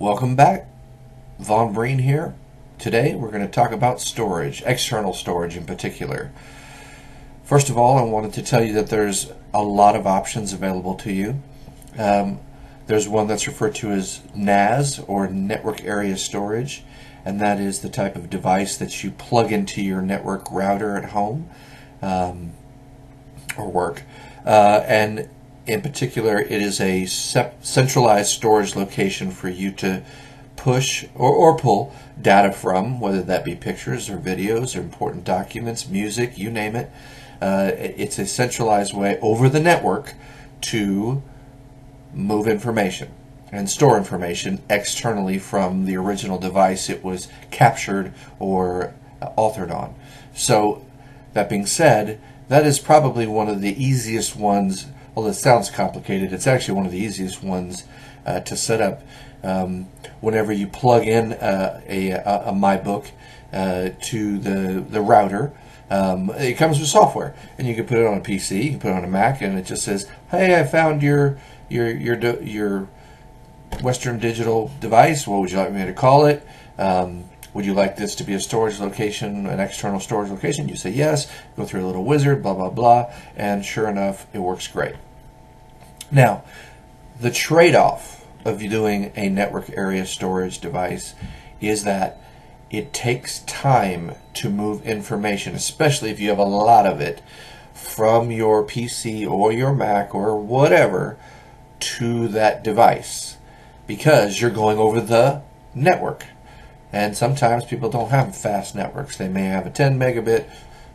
Welcome back. vonbreen here. Today we're going to talk about storage, external storage in particular. First of all, I wanted to tell you that there's a lot of options available to you. There's one that's referred to as NAS, or Network Area Storage, and that is the type of device that you plug into your network router at home or work. And in particular, it is a centralized storage location for you to push or pull data from, whether that be pictures or videos or important documents, music, you name it. It's a centralized way over the network to move information and store information externally from the original device it was captured or authored on. So, that being said, that is probably one of the easiest ones. Well, it sounds complicated. It's actually one of the easiest ones to set up. Whenever you plug in a MyBook to the router, it comes with software, and you can put it on a PC, you can put it on a Mac, and it just says, "Hey, I found your Western Digital device. What would you like me to call it? Would you like this to be a storage location, an external storage location?" You say yes, go through a little wizard, blah, blah, blah, and sure enough, it works great. Now, the trade-off of you doing a network area storage device is that it takes time to move information, especially if you have a lot of it, from your PC or your Mac or whatever to that device, because you're going over the network. And sometimes people don't have fast networks. They may have a 10 megabit,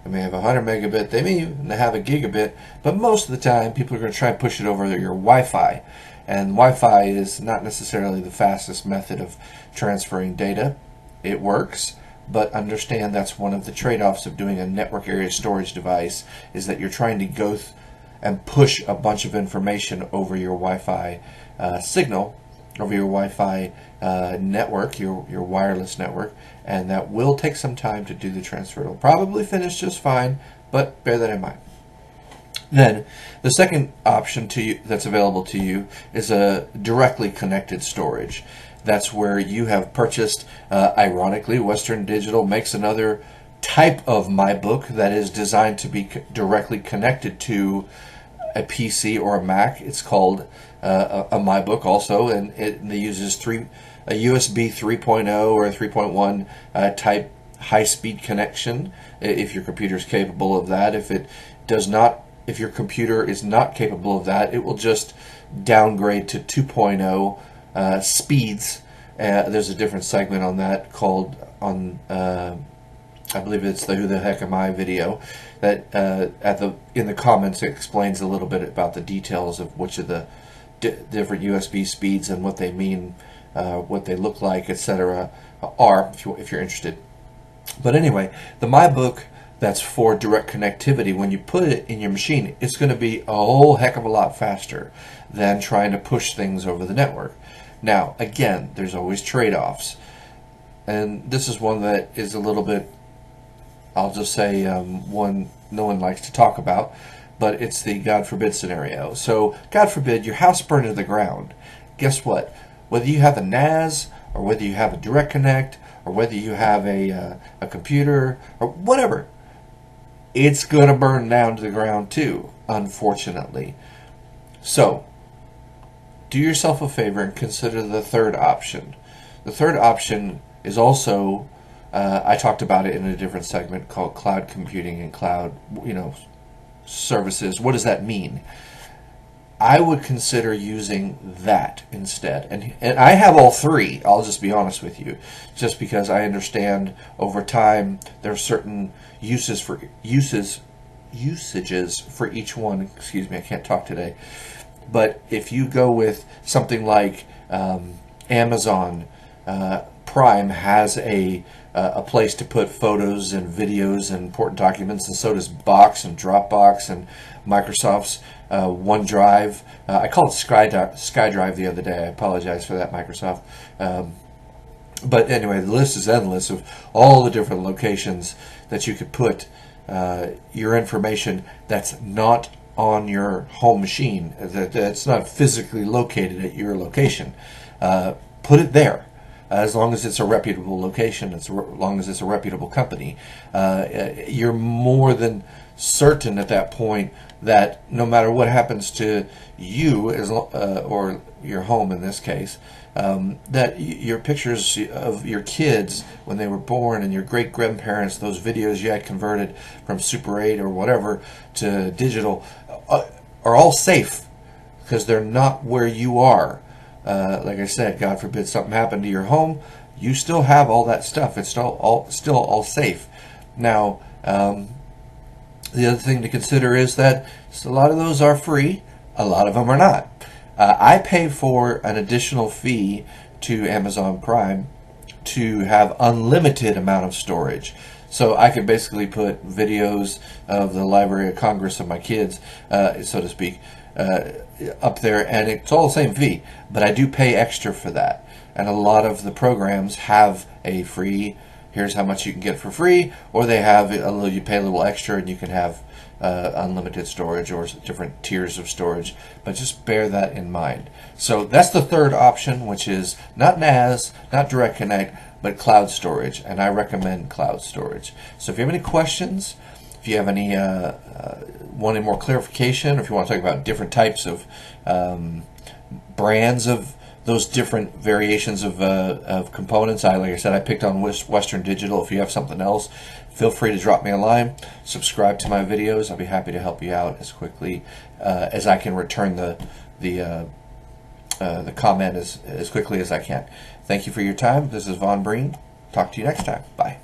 they may have a 100 megabit, they may even have a gigabit, but most of the time people are going to try and push it over your Wi-Fi. And Wi-Fi is not necessarily the fastest method of transferring data. It works, but understand that's one of the trade-offs of doing a network area storage device, is that you're trying to go and push a bunch of information over your Wi-Fi signal, over your Wi-Fi network, your wireless network, and that will take some time to do the transfer. It'll probably finish just fine, but bear that in mind. Then, the second option that's available to you is a directly connected storage. That's where you have purchased, ironically, Western Digital makes another type of MyBook that is designed to be directly connected to a PC or a Mac. It's called a MyBook also, and it uses a USB 3.0 or a 3.1 type high-speed connection, if your computer is capable of that. If your computer is not capable of that, it will just downgrade to 2.0 speeds. There's a different segment on that called I believe it's the Who the Heck Am I video that in the comments it explains a little bit about the details of which of the different USB speeds and what they mean, what they look like, etc. are, if you're interested. But anyway, the MyBook that's for direct connectivity, when you put it in your machine, it's going to be a whole heck of a lot faster than trying to push things over the network. Now, again, there's always trade-offs, and this is one that is a little bit, I'll just say, one no one likes to talk about, but it's the God forbid scenario. So, God forbid, your house burned to the ground. Guess what? Whether you have a NAS, or whether you have a direct connect, or whether you have a computer, or whatever, it's going to burn down to the ground too, unfortunately. So, do yourself a favor and consider the third option. The third option is also, I talked about it in a different segment called cloud computing and cloud, services. What does that mean? I would consider using that instead. And I have all three, I'll just be honest with you, just because I understand over time there are certain usages for each one. Excuse me, I can't talk today. But if you go with something like Amazon Prime has a place to put photos and videos and important documents, and so does Box and Dropbox and Microsoft's OneDrive. I called it SkyDrive the other day. I apologize for that, Microsoft. But anyway, the list is endless of all the different locations that you could put your information that's not on your home machine, that's not physically located at your location. put it there. As long as it's a reputable location, as long as it's a reputable company, you're more than certain at that point that no matter what happens to you, or your home in this case, that your pictures of your kids when they were born and your great grandparents, those videos you had converted from Super 8 or whatever to digital, are all safe because they're not where you are. Like I said, God forbid something happened to your home, you still have all that stuff. It's still all safe. Now, the other thing to consider is that a lot of those are free, a lot of them are not. I pay for an additional fee to Amazon Prime to have unlimited amount of storage. So I could basically put videos of the Library of Congress of my kids, so to speak, up there, and it's all the same fee, but I do pay extra for that. And a lot of the programs have a free, here's how much you can get for free, or they have you pay a little extra and you can have unlimited storage or different tiers of storage. But just bear that in mind. So that's the third option, which is not NAS, not Direct Connect, but cloud storage, and I recommend cloud storage. So if you have any questions, if you have any wanting more clarification, or if you want to talk about different types of brands of those different variations of components, like I said, I picked on Western Digital. If you have something else, feel free to drop me a line. Subscribe to my videos. I'll be happy to help you out as quickly as I can return the comment as quickly as I can. Thank you for your time. This is vonbreen. Talk to you next time. Bye.